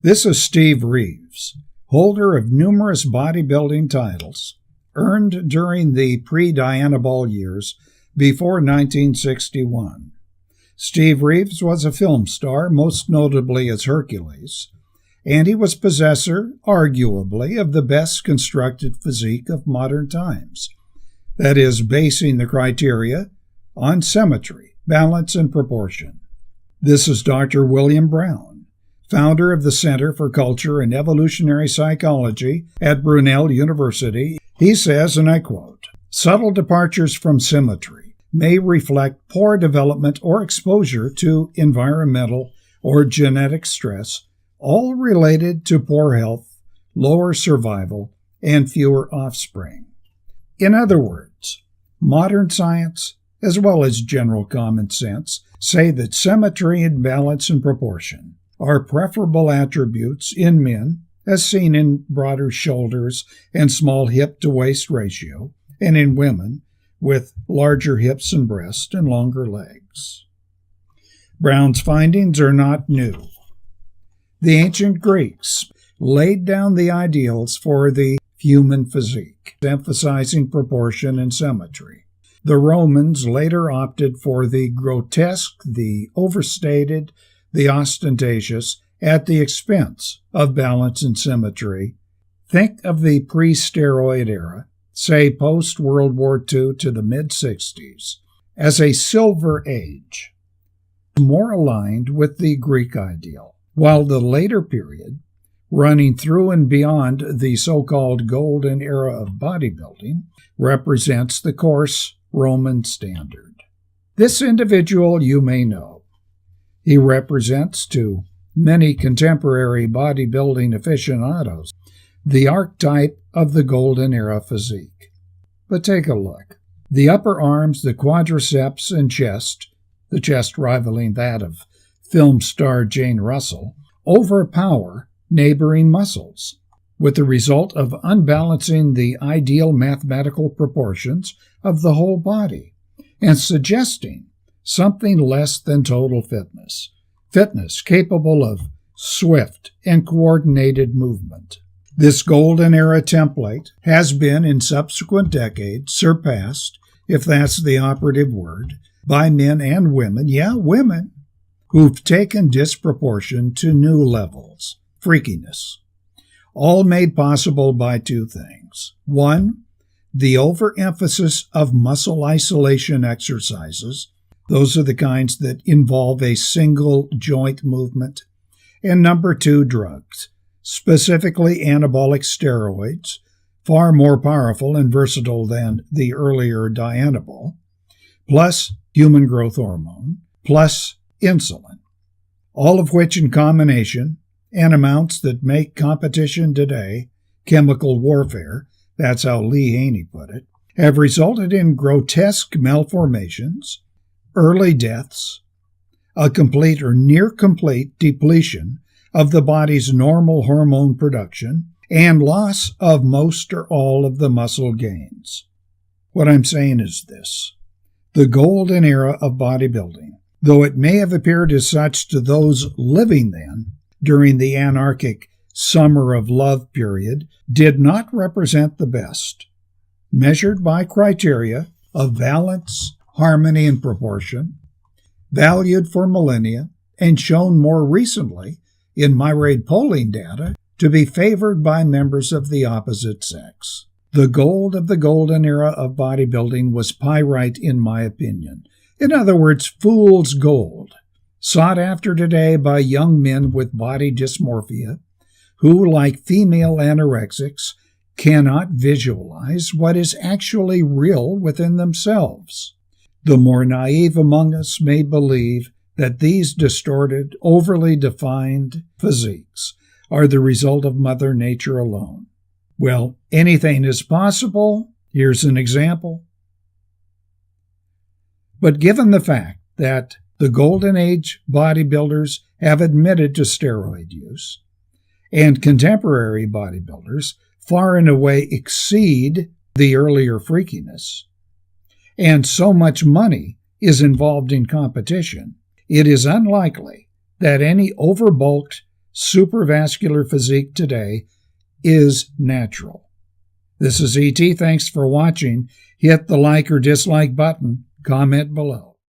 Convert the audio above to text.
This is Steve Reeves, holder of numerous bodybuilding titles, earned during the pre-Dianabol years before 1961. Steve Reeves was a film star, most notably as Hercules, and he was possessor, arguably, of the best constructed physique of modern times. That is, basing the criteria on symmetry, balance, and proportion. This is Dr. William Brown, founder of the Center for Culture and Evolutionary Psychology at Brunel University. He says, and I quote, "Subtle departures from symmetry may reflect poor development or exposure to environmental or genetic stress, all related to poor health, lower survival, and fewer offspring." In other words, modern science, as well as general common sense, say that symmetry and balance and proportion are preferable attributes in men, as seen in broader shoulders and small hip-to-waist ratio, and in women with larger hips and breasts and longer legs. Brown's findings are not new. The ancient Greeks laid down the ideals for the human physique, emphasizing proportion and symmetry. The Romans later opted for the grotesque, the overstated, the ostentatious, at the expense of balance and symmetry. Think of the pre-steroid era, say post-World War II to the mid-60s, as a silver age, more aligned with the Greek ideal, while the later period, running through and beyond the so-called golden era of bodybuilding, represents the coarse Roman standard. This individual you may know. He represents, to many contemporary bodybuilding aficionados, the archetype of the golden era physique. But take a look. The upper arms, the quadriceps and chest, the chest rivaling that of film star Jane Russell, overpower neighboring muscles, with the result of unbalancing the ideal mathematical proportions of the whole body and suggesting something less than total fitness. Fitness capable of swift and coordinated movement. This golden era template has been, in subsequent decades, surpassed, if that's the operative word, by men and women, women, who've taken disproportion to new levels, freakiness, all made possible by two things. One, the overemphasis of muscle isolation exercises. Those are the kinds that involve a single joint movement. And number two, drugs, specifically anabolic steroids, far more powerful and versatile than the earlier Dianabol, plus human growth hormone, plus insulin, all of which in combination, and amounts that make competition today chemical warfare, that's how Lee Haney put it, have resulted in grotesque malformations, early deaths, a complete or near-complete depletion of the body's normal hormone production, and loss of most or all of the muscle gains. What I'm saying is this. The golden era of bodybuilding, though it may have appeared as such to those living then, during the anarchic summer of love period, did not represent the best, measured by criteria of balance, harmony, and proportion, valued for millennia, and shown more recently in myriad polling data to be favored by members of the opposite sex. The gold of the golden era of bodybuilding was pyrite, in my opinion. In other words, fool's gold, sought after today by young men with body dysmorphia, who, like female anorexics, cannot visualize what is actually real within themselves. The more naive among us may believe that these distorted, overly defined physiques are the result of Mother Nature alone. Well, anything is possible. Here's an example. But given the fact that the Golden Age bodybuilders have admitted to steroid use, and contemporary bodybuilders far and away exceed the earlier freakiness, and so much money is involved in competition, it is unlikely that any overbulked supervascular physique today is natural. This is E.T. Thanks for watching. Hit the like or dislike button. Comment below.